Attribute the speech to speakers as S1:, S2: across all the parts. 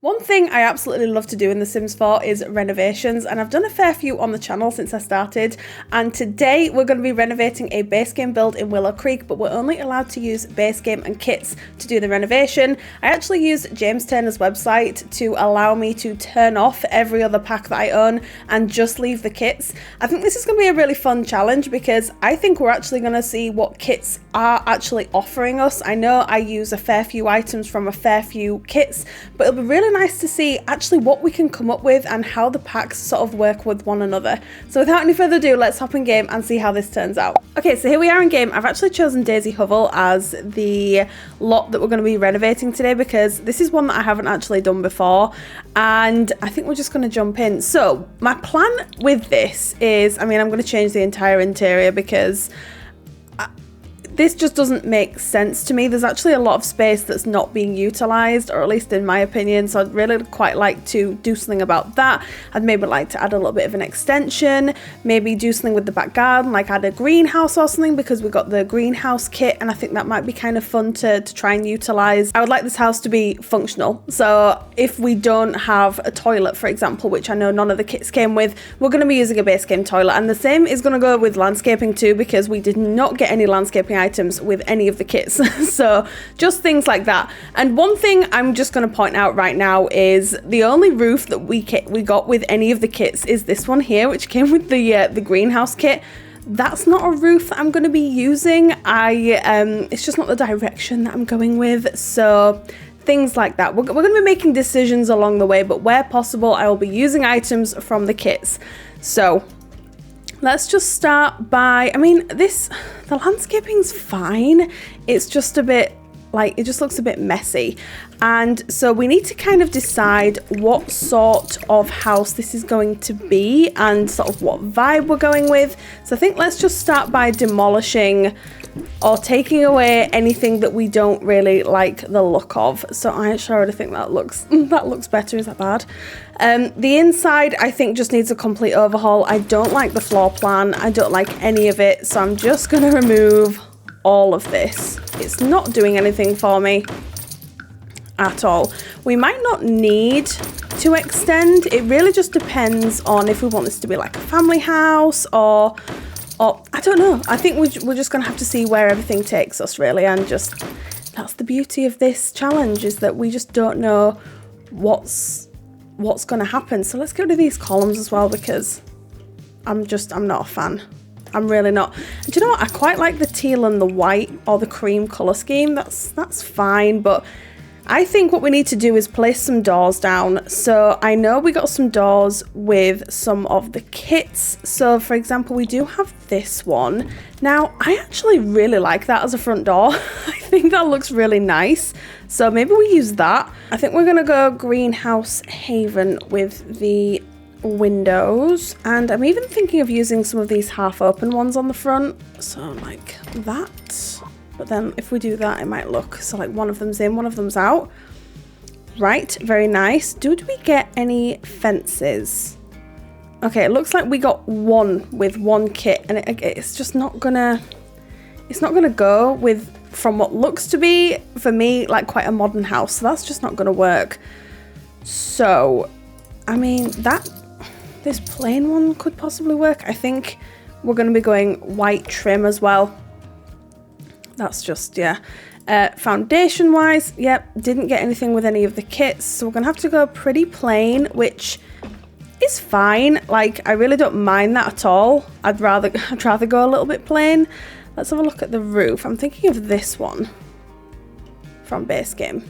S1: One thing I absolutely love to do in The Sims 4 is renovations, and I've done a fair few on the channel since I started, and today we're going to be renovating a base game build in Willow Creek, but we're only allowed to use base game and kits to do the renovation. I actually used James Turner's website to allow me to turn off every other pack that I own and just leave the kits. I think this is going to be a really fun challenge because I think we're actually going to see what kits are actually offering us. I know I use a fair few items from a fair few kits, but it'll be really nice to see actually what we can come up with and how the packs sort of work with one another. So without any further ado, let's hop in game and see how this turns out. Okay, so here we are in game. I've actually chosen Daisy Hovel as the lot that we're going to be renovating today because this is one that I haven't actually done before, and I think we're just going to jump in. So my plan with this is, I'm going to change the entire interior because this just doesn't make sense to me. There's actually a lot of space that's not being utilised, or at least in my opinion, so I'd really quite like to do something about that. I'd maybe like to add a little bit of an extension, maybe do something with the back garden, like add a greenhouse or something, because we've got the greenhouse kit and I think that might be kind of fun to try and utilise. I would like this house to be functional, so if we don't have a toilet, for example, which I know none of the kits came with, we're going to be using a base game toilet, and the same is going to go with landscaping too, because we did not get any landscaping items with any of the kits. So just things like that. And one thing I'm just going to point out right now is the only roof that we got with any of the kits is this one here, which came with the greenhouse kit. That's not a roof that I'm going to be using. It's just not the direction that I'm going with. So things like that. We're going to be making decisions along the way, but where possible, I will be using items from the kits. So let's just start by, the landscaping's fine. It's just a bit, it just looks a bit messy. And so we need to kind of decide what sort of house this is going to be and sort of what vibe we're going with. So I think let's just start by demolishing or taking away anything that we don't really like the look of. So I actually already think that looks better. Is that bad? The inside I think just needs a complete overhaul. I don't like the floor plan. I don't like any of it. So I'm just going to remove all of this. It's not doing anything for me at all. We might not need to extend. It really just depends on if we want this to be like a family house or I don't know. I think we're just going to have to see where everything takes us, really, and just that's the beauty of this challenge, is that we just don't know what's going to happen. So let's get rid of these columns as well, because I'm not a fan. I'm really not. And do you know what? I quite like the teal and the white or the cream colour scheme. That's fine, but I think what we need to do is place some doors down. So I know we got some doors with some of the kits. So for example, we do have this one. Now, I actually really like that as a front door. I think that looks really nice. So maybe we use that. I think we're gonna go Greenhouse Haven with the windows. And I'm even thinking of using some of these half open ones on the front. So like that. But then if we do that, it might look, so like one of them's in, one of them's out. Right, very nice. Did we get any fences? Okay, it looks like we got one with one kit, and it's just not gonna go with, from what looks to be, for me, like quite a modern house. So that's just not gonna work. So, this plain one could possibly work. I think we're gonna be going white trim as well. That's just, yeah. Foundation wise, yep, didn't get anything with any of the kits, so we're gonna have to go pretty plain, which is fine. Like, I really don't mind that at all. I'd rather go a little bit plain. Let's have a look at the roof. I'm thinking of this one from base game.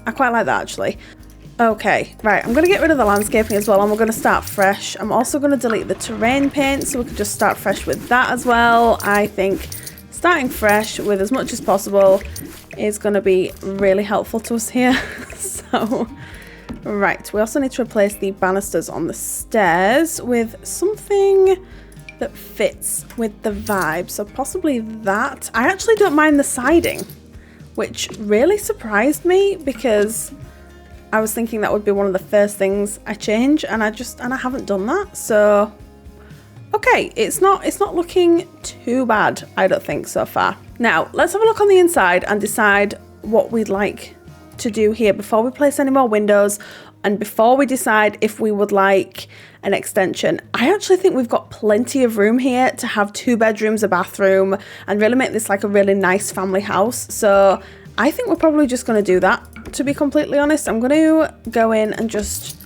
S1: I quite like that actually. Okay, right, I'm gonna get rid of the landscaping as well, and we're gonna start fresh. I'm also gonna delete the terrain paint, so we can just start fresh with that as well. I think starting fresh with as much as possible is going to be really helpful to us here. So, right, we also need to replace the banisters on the stairs with something that fits with the vibe. So possibly that. I actually don't mind the siding, which really surprised me because I was thinking that would be one of the first things I change, and I haven't done that. So okay, it's not looking too bad, I don't think, so far. Now, let's have a look on the inside and decide what we'd like to do here before we place any more windows and before we decide if we would like an extension. I actually think we've got plenty of room here to have 2 bedrooms, a bathroom, and really make this like a really nice family house. So I think we're probably just going to do that, to be completely honest. I'm going to go in and just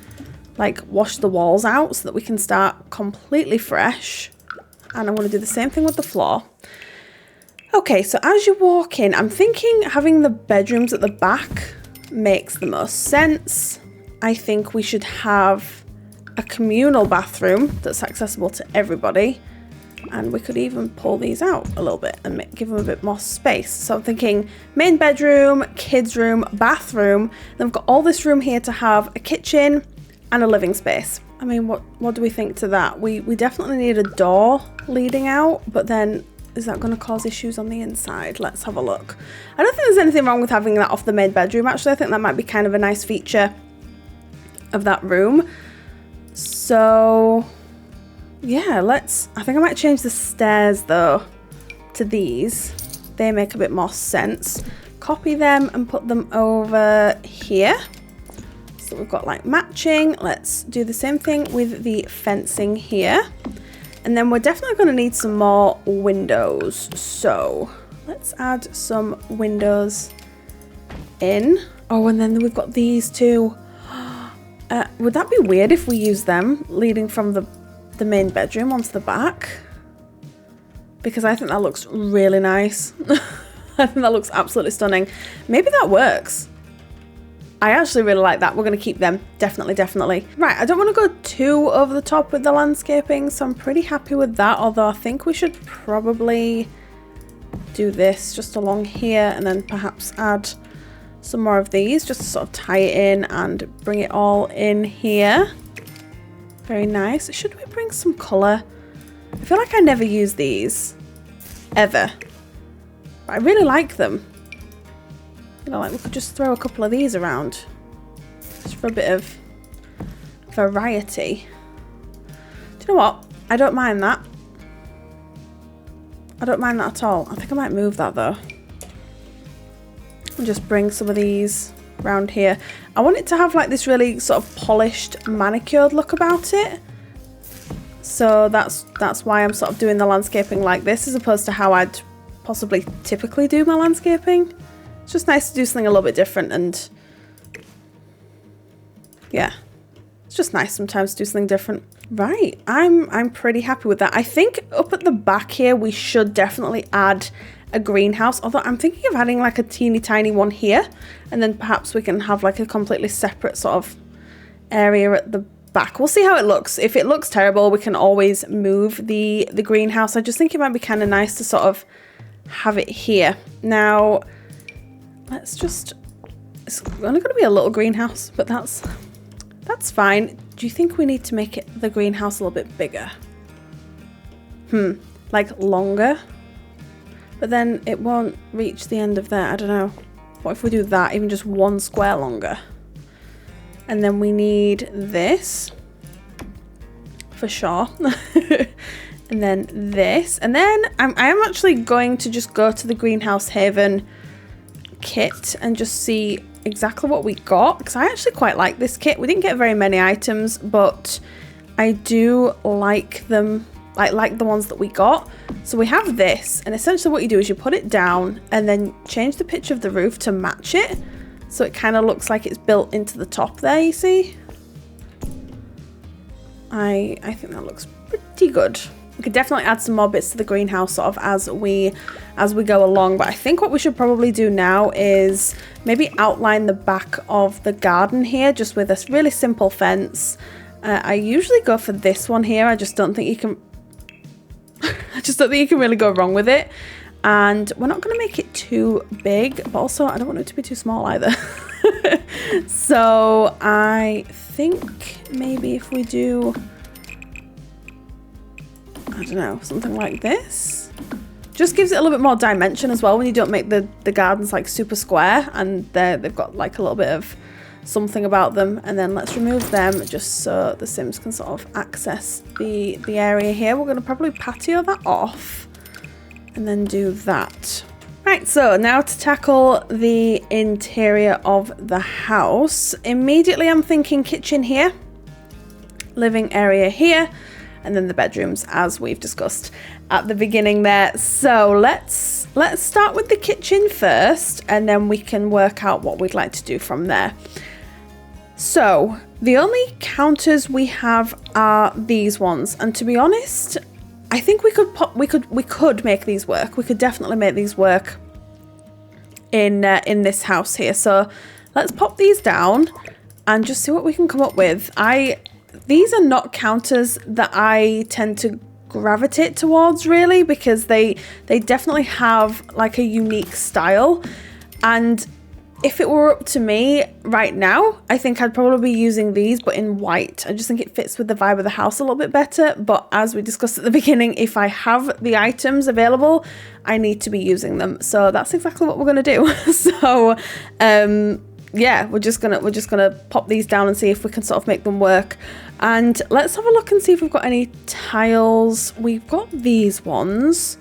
S1: like wash the walls out so that we can start completely fresh. And I'm going to do the same thing with the floor. Okay, so as you walk in, I'm thinking having the bedrooms at the back makes the most sense. I think we should have a communal bathroom that's accessible to everybody. And we could even pull these out a little bit and give them a bit more space. So I'm thinking main bedroom, kids room, bathroom. Then we've got all this room here to have a kitchen and a living space. I mean, what do we think to that? We definitely need a door leading out, but then is that going to cause issues on the inside? Let's have a look. I don't think there's anything wrong with having that off the main bedroom. Actually, I think that might be kind of a nice feature of that room. So yeah, I think I might change the stairs though to these. They make a bit more sense. Copy them and put them over here. So we've got like matching. Let's do the same thing with the fencing here. And then we're definitely going to need some more windows. So let's add some windows in. Oh, and then we've got these two. Would that be weird if we use them leading from the main bedroom onto the back? Because I think that looks really nice. I think that looks absolutely stunning. Maybe that works. I actually really like that. We're going to keep them. Definitely, definitely. Right, I don't want to go too over the top with the landscaping, so I'm pretty happy with that. Although I think we should probably do this just along here and then perhaps add some more of these just to sort of tie it in and bring it all in here. Very nice. Should we bring some colour? I feel like I never use these. Ever. But I really like them. You know, like we could just throw a couple of these around. Just for a bit of variety. Do you know what? I don't mind that. I don't mind that at all. I think I might move that though. And just bring some of these around here. I want it to have like this really sort of polished, manicured look about it. So that's why I'm sort of doing the landscaping like this as opposed to how I'd possibly typically do my landscaping. It's just nice to do something a little bit different, and yeah, it's just nice sometimes to do something different. Right, I'm pretty happy with that. I think up at the back here we should definitely add a greenhouse, although I'm thinking of adding like a teeny tiny one here, and then perhaps we can have like a completely separate sort of area at the back. We'll see how it looks. If it looks terrible, we can always move the greenhouse. I just think it might be kind of nice to sort of have it here. Now let's just, it's only going to be a little greenhouse, but that's fine. Do you think we need to make it the greenhouse a little bit bigger? Like longer? But then it won't reach the end of there. I don't know. What if we do that, even just 1 square longer? And then we need this for sure. And then this. And then I am actually going to just go to the Greenhouse Haven kit and just see exactly what we got, because I actually quite like this kit. We didn't get very many items, but I do like them. I like the ones that we got. So we have this, and essentially what you do is you put it down and then change the pitch of the roof to match it, so it kind of looks like it's built into the top there, you see. I think that looks pretty good. We could definitely add some more bits to the greenhouse sort of as we go along, but I think what we should probably do now is maybe outline the back of the garden here just with this really simple fence. I usually go for this one here. I just don't think you can really go wrong with it. And we're not going to make it too big, but also I don't want it to be too small either. So I think maybe if we do, I don't know, something like this. Just gives it a little bit more dimension as well when you don't make the gardens like super square and they've got like a little bit of something about them. And then let's remove them just so the Sims can sort of access the area here. We're going to probably patio that off and then do that. Right, so now to tackle the interior of the house. Immediately I'm thinking kitchen here, living area here, and then the bedrooms as we've discussed at the beginning there. So let's start with the kitchen first, and then we can work out what we'd like to do from there. So the only counters we have are these ones, and to be honest, I think we could make these work. We could definitely make these work in this house here. So let's pop these down and just see what we can come up with. These are not counters that I tend to gravitate towards really, because they definitely have like a unique style, and if it were up to me right now, I think I'd probably be using these but in white. I just think it fits with the vibe of the house a little bit better, but as we discussed at the beginning, if I have the items available, I need to be using them. So that's exactly what we're going to do. So yeah, we're just gonna pop these down and see if we can sort of make them work. And let's have a look and see if we've got any tiles. We've got these ones.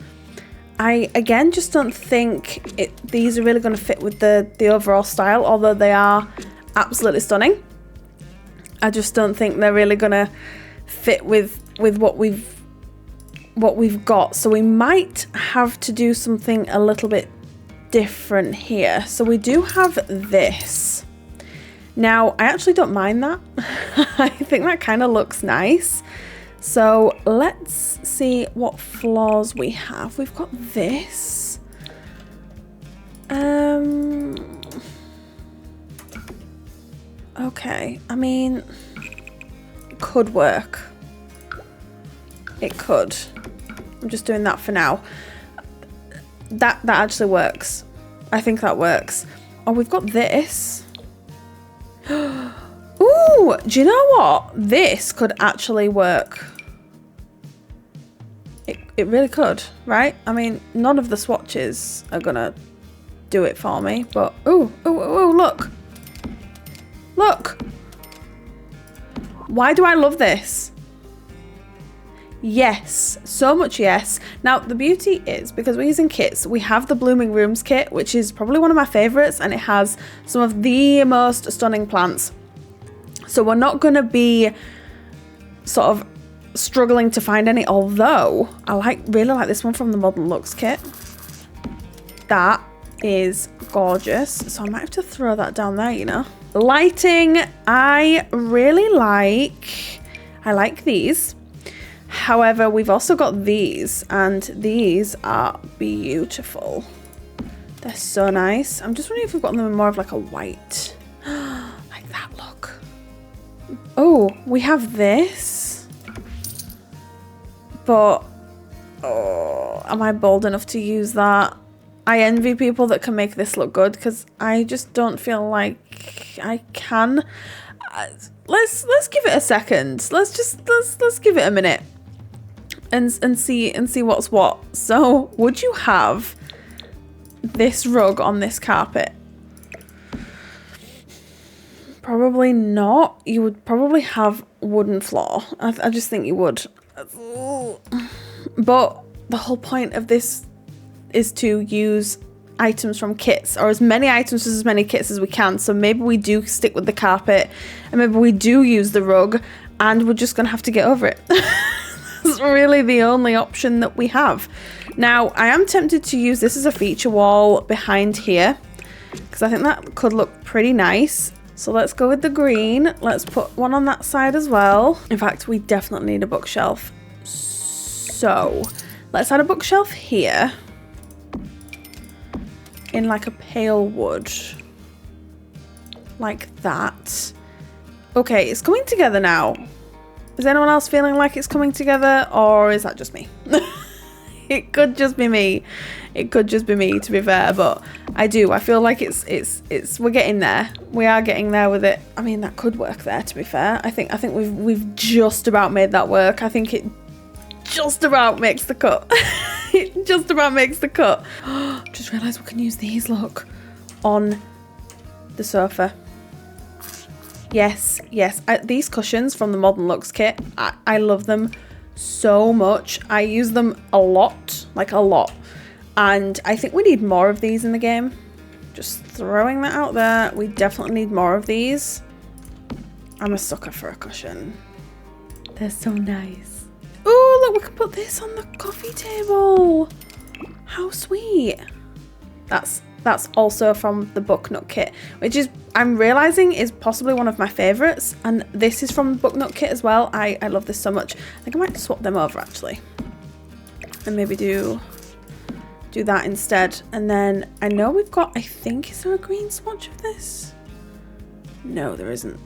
S1: I again just don't think these are really going to fit with the overall style, although they are absolutely stunning. I just don't think they're really going to fit with what we've got. So we might have to do something a little bit different here. So we do have this. Now, I actually don't mind that. I think that kind of looks nice. So let's see what floors we have. We've got this. Okay, I mean, it could work. It could. I'm just doing that for now. That actually works. I think that works. Oh, we've got this. Ooh, do you know what? This could actually work. It really could, right? I mean, none of the swatches are gonna do it for me, but ooh, look. Look. Why do I love this? Yes, so much yes. Now, the beauty is, because we're using kits, we have the Blooming Rooms kit, which is probably one of my favorites, and it has some of the most stunning plants. So we're not going to be sort of struggling to find any, although I really like this one from the Modern Looks kit. That is gorgeous. So I might have to throw that down there, you know. Lighting, I really like these. However, we've also got these, and these are beautiful. They're so nice. I'm just wondering if we've got them in more of like a white. Like that look. Oh, we have this. But, oh, am I bold enough to use that? I envy people that can make this look good, because I just don't feel like I can. Let's give it a second. Let's give it a minute. And see what's what. So, would you have this rug on this carpet? Probably not. You would probably have wooden floor. I just think you would. But the whole point of this is to use items from kits, or as many items as many kits as we can. So maybe we do stick with the carpet, and maybe we do use the rug, and we're just gonna have to get over it. That's really the only option that we have. Now, I am tempted to use this as a feature wall behind here, because I think that could look pretty nice. So let's go with the green. Let's put one on that side as well. In fact, we definitely need a bookshelf. So let's add a bookshelf here in like a pale wood, like that. Okay, it's coming together now. Is anyone else feeling like it's coming together, or is that just me? It could just be me. It could just be me, to be fair, but I feel like we're getting there. We are getting there with it. I mean, that could work there, to be fair. I think we've just about made that work. I think it just about makes the cut. It just about makes the cut. Just realised we can use these, look, on the sofa. Yes. These cushions from the Modern Looks kit, I love them so much. I use them a lot, like a lot. And I think we need more of these in the game. Just throwing that out there. We definitely need more of these. I'm a sucker for a cushion. They're so nice. Oh, look, we can put this on the coffee table. How sweet. That's also from the Book Nut kit, which is, I'm realizing, is possibly one of my favorites. And this is from the Book Nut kit as well. I love this so much. I think I might swap them over actually. And maybe do that instead. And then I know we've got, I think, is there a green swatch of this? No, there isn't.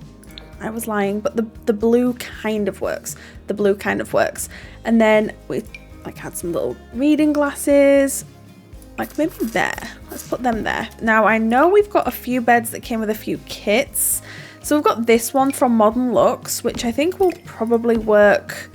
S1: I was lying, but the blue kind of works. The blue kind of works. And then we like had some little reading glasses, like maybe there. Let's put them there. Now I know we've got a few beds that came with a few kits. So we've got this one from Modern Lux, which I think will probably work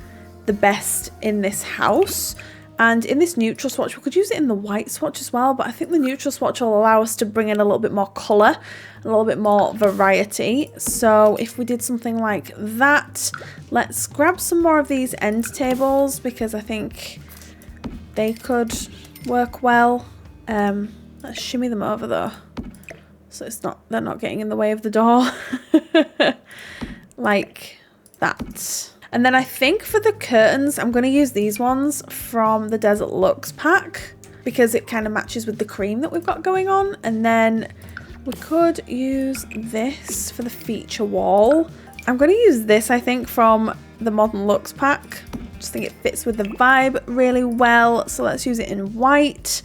S1: the best in this house. And in this neutral swatch, we could use it in the white swatch as well, but I think the neutral swatch will allow us to bring in a little bit more colour, a little bit more variety. So if we did something like that, let's grab some more of these end tables because I think they could work well. Let's shimmy them over though, so they're not getting in the way of the door. Like that. And then I think for the curtains, I'm going to use these ones from the Desert Luxe pack because it kind of matches with the cream that we've got going on. And then we could use this for the feature wall. I'm going to use this, I think, from the Modern Luxe pack. Just think it fits with the vibe really well. So let's use it in white.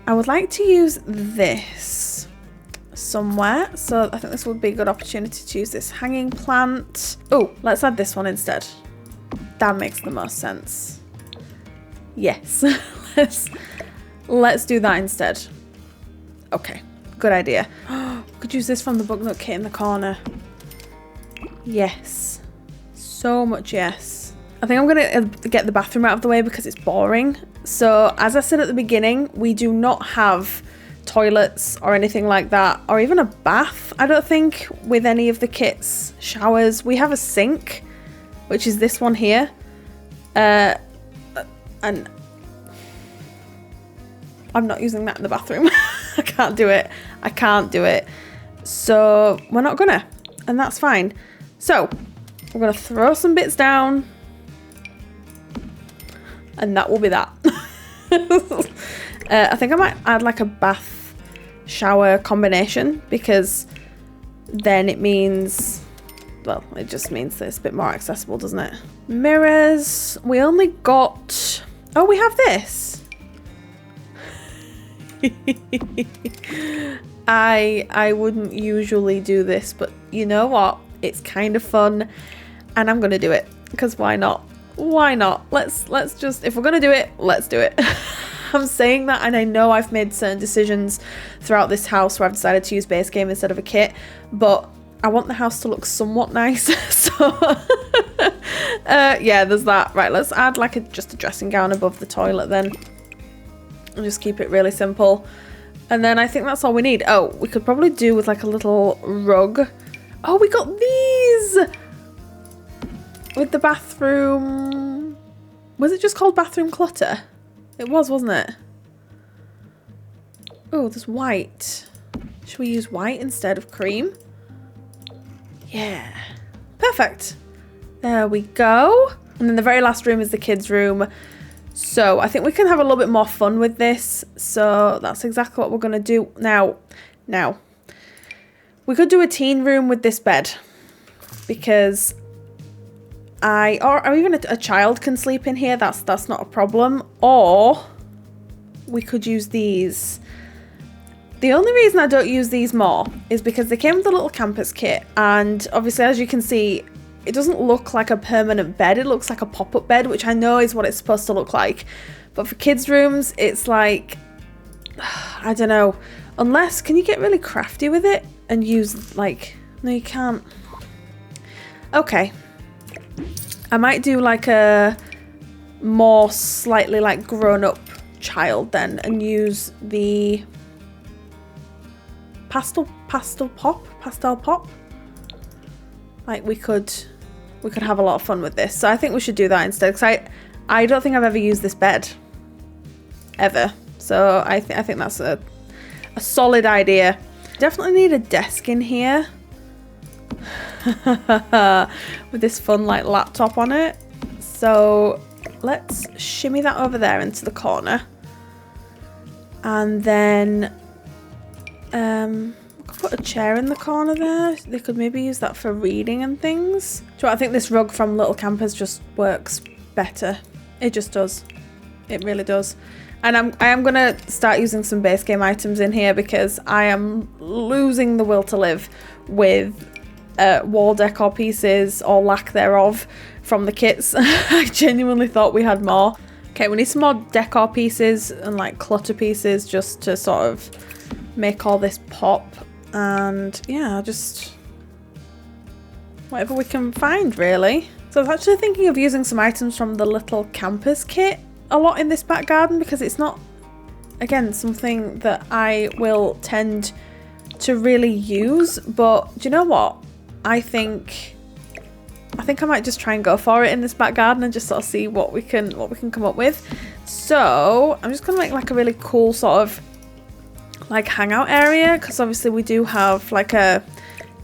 S1: I would like to use this somewhere, so I think this would be a good opportunity to use this hanging plant. Oh, let's add this one instead. That makes the most sense. Yes. let's do that instead. Okay, good idea. We could use this from the Book Nut kit in the corner. Yes, so much yes. I think I'm gonna get the bathroom out of the way because it's boring. So as I said at the beginning, we do not have toilets or anything like that, or even a bath, I don't think, with any of the kits. Showers, we have a sink, which is this one here, and I'm not using that in the bathroom. I can't do it, so we're not gonna, and that's fine. So we're gonna throw some bits down and that will be that. I think I might add like a bath shower combination because then it means, well, it just means that it's a bit more accessible, doesn't it? Mirrors, we only got, oh, we have this. I wouldn't usually do this, but you know what? It's kind of fun and I'm gonna do it because why not? Why not? Let's just, if we're gonna do it, let's do it. I'm saying that, and I know I've made certain decisions throughout this house where I've decided to use base game instead of a kit, but I want the house to look somewhat nice. So yeah, there's that. Right, let's add like just a dressing gown above the toilet then, and just keep it really simple. And then I think that's all we need. Oh, we could probably do with like a little rug. Oh, we got these with the bathroom. Was it just called bathroom clutter? It was, wasn't it? Oh, there's white. Should we use white instead of cream? Yeah. Perfect. There we go. And then the very last room is the kids' room. So I think we can have a little bit more fun with this. So that's exactly what we're going to do. Now, we could do a teen room with this bed. Because or even a child can sleep in here. That's not a problem. Or we could use these. The only reason I don't use these more is because they came with a little campus kit, and obviously, as you can see, it doesn't look like a permanent bed. It looks like a pop-up bed, which I know is what it's supposed to look like. But for kids' rooms, it's like, I don't know. Unless, can you get really crafty with it and use like, no, you can't. Okay. I might do like a more slightly like grown-up child then, and use the pastel pop. Like we could have a lot of fun with this. So I think we should do that instead, because I don't think I've ever used this bed ever. So I think that's a solid idea. Definitely need a desk in here with this fun like laptop on it. So let's shimmy that over there into the corner. And then put a chair in the corner there. They could maybe use that for reading and things. Do you know what? I think this rug from Little Campers just works better. It just does. It really does. And I am going to start using some base game items in here because I am losing the will to live with wall decor pieces or lack thereof from the kits. I genuinely thought we had more. Okay, we need some more decor pieces and like clutter pieces just to sort of make all this pop. And yeah, just whatever we can find really. So I was actually thinking of using some items from the Little Campers kit a lot in this back garden because it's not, again, something that I will tend to really use. But do you know what? I think I might just try and go for it in this back garden and just sort of see what we can come up with. So I'm just gonna make like a really cool sort of like hangout area, because obviously we do have like a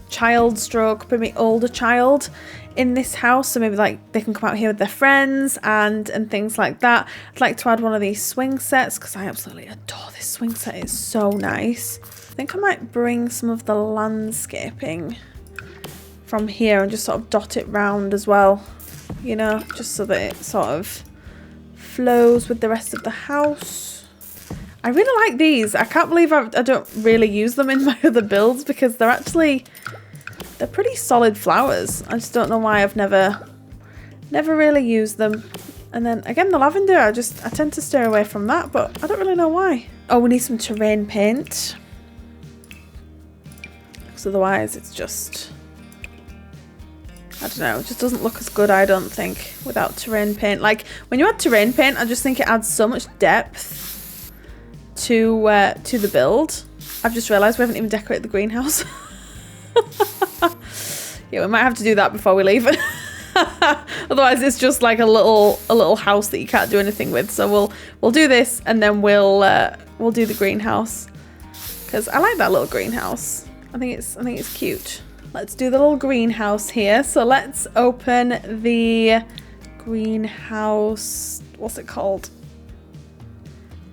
S1: child stroke maybe older child in this house, so maybe like they can come out here with their friends and things like that. I'd like to add one of these swing sets because I absolutely adore this swing set. It's so nice. I think I might bring some of the landscaping from here and just sort of dot it round as well, you know, just so that it sort of flows with the rest of the house. I really like these. I can't believe I don't really use them in my other builds because they're pretty solid flowers. I just don't know why I've never really used them. And then again, the lavender, I tend to steer away from that, but I don't really know why. Oh, we need some terrain paint, because otherwise it's just, I don't know, it just doesn't look as good, I don't think, without terrain paint. Like when you add terrain paint, I just think it adds so much depth to the build. I've just realised we haven't even decorated the greenhouse. Yeah, we might have to do that before we leave. Otherwise it's just like a little house that you can't do anything with. So we'll do this and then we'll do the greenhouse, because I like that little greenhouse. I think it's cute. Let's do the little greenhouse here. So let's open the greenhouse. What's it called?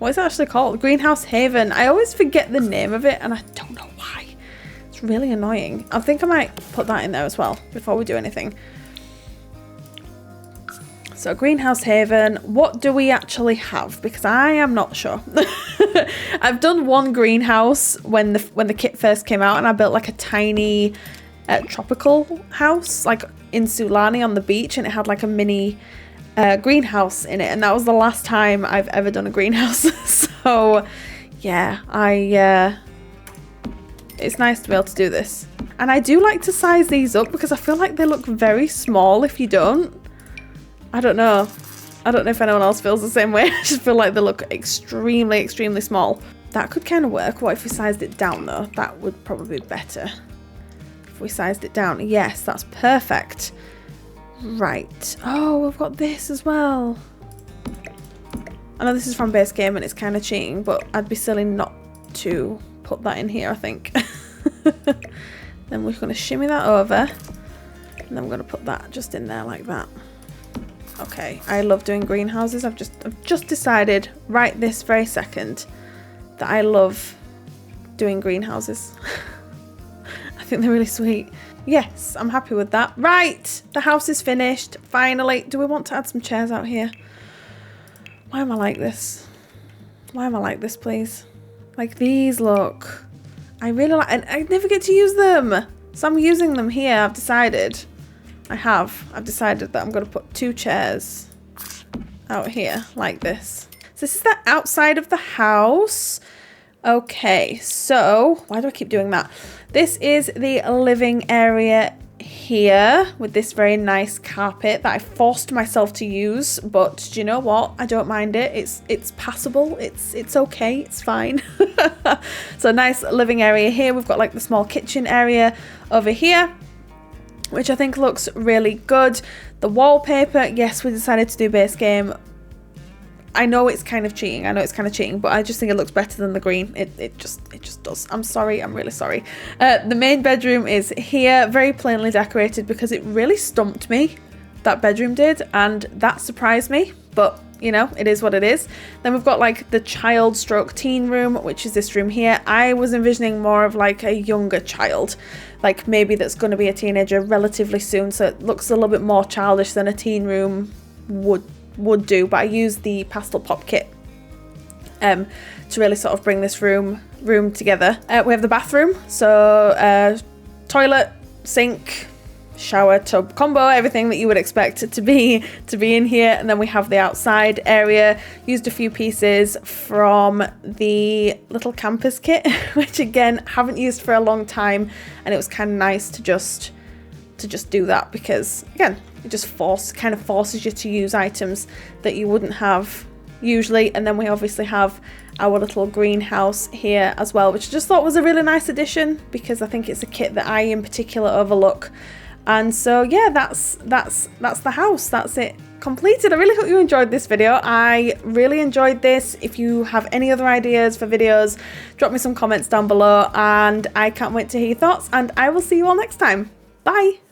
S1: What is it actually called? Greenhouse Haven. I always forget the name of it and I don't know why. It's really annoying. I think I might put that in there as well before we do anything. So Greenhouse Haven, what do we actually have? Because I am not sure. I've done one greenhouse when the kit first came out, and I built like a tiny tropical house like in Sulani on the beach, and it had like a mini greenhouse in it, and that was the last time I've ever done a greenhouse. So yeah, it's nice to be able to do this. And I do like to size these up because I feel like they look very small if you don't. I don't know if anyone else feels the same way. I just feel like they look extremely, extremely small. That could kind of work. What if we sized it down though? That would probably be better. If we sized it down. Yes, that's perfect. Right. Oh, we've got this as well. I know this is from base game and it's kind of cheating, but I'd be silly not to put that in here, I think. Then we're going to shimmy that over. And then we're going to put that just in there like that. Okay, I love doing greenhouses. I've just decided right this very second that I love doing greenhouses. I think they're really sweet. Yes, I'm happy with that. Right, the house is finished. Finally. Do we want to add some chairs out here? Why am I like this? Why am I like this, please? Like these, look. I really like, and I never get to use them. So I'm using them here, I've decided. I've decided that I'm going to put 2 chairs out here like this. So this is the outside of the house. Okay, so why do I keep doing that? This is the living area here with this very nice carpet that I forced myself to use, but do you know what? I don't mind it. It's passable. It's okay. It's fine. So nice living area here. We've got like the small kitchen area over here, which I think looks really good. The wallpaper, yes, we decided to do base game. I know it's kind of cheating. I know it's kind of cheating, but I just think it looks better than the green. It just does. I'm sorry. I'm really sorry. The main bedroom is here, very plainly decorated because it really stumped me. That bedroom did, and that surprised me. But you know, it is what it is. Then we've got like the child stroke teen room, which is this room here. I was envisioning more of like a younger child, like maybe that's going to be a teenager relatively soon. So it looks a little bit more childish than a teen room would do. But I used the pastel pop kit to really sort of bring this room together. We have the bathroom, so toilet, sink, shower, tub combo, everything that you would expect it to be in here. And then we have the outside area. Used a few pieces from the little campers kit, which again haven't used for a long time, and it was kind of nice to just do that, because again it just kind of forces you to use items that you wouldn't have usually. And then we obviously have our little greenhouse here as well, which I just thought was a really nice addition, because I think it's a kit that I in particular overlook. And so yeah, that's the house. That's it completed. I really hope you enjoyed this video. I really enjoyed this. If you have any other ideas for videos, drop me some comments down below, and I can't wait to hear your thoughts, and I will see you all next time. Bye.